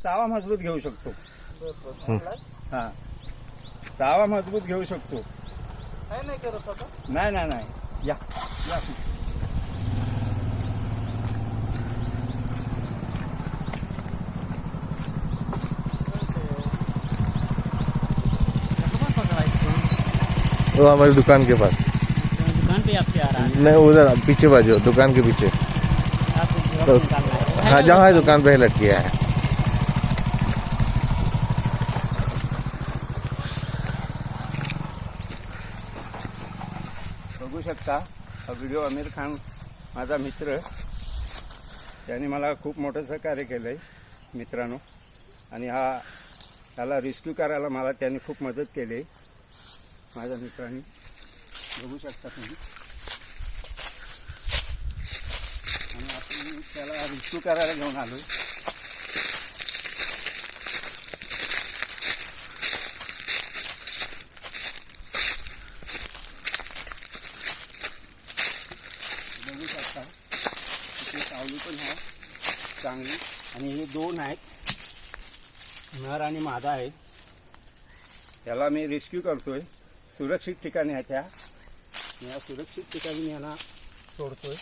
चावा मजबूत घेऊ शकतो. हा, चावा मजबूत घेऊ शकतो. नाही करत आता. नाही नाही नाही, या या. वो हमारी दुकान के पास. दुकान पे आपसे आ रहा है. नहीं, उधर पीछे बाजू दुकान के पीछे. आप तो निकालना है. हाँ, जहाँ है दुकान पे ही लटकी है. बघू शकता हा व्हिडिओ. आमिर खान माझा मित्र, त्याने मला खूप मोठं सहकार्य केलं आहे मित्रांनो. आणि त्याला रेस्क्यू करायला मला त्याने खूप मदत केली आहे माझ्या मित्रांनी. बघू शकता तुम्ही. आणि आपण त्याला रेस्क्यू करायला घेऊन आलो. बघू शकता तिथे सावली पण आहे चांगली. आणि हे दोन आहेत, नर आणि मादा आहे. त्याला मी रेस्क्यू करतोय. सुरक्षित ठिकाणी आहे त्या. या सुरक्षित ठिकाणी मी यांना सोडतोय.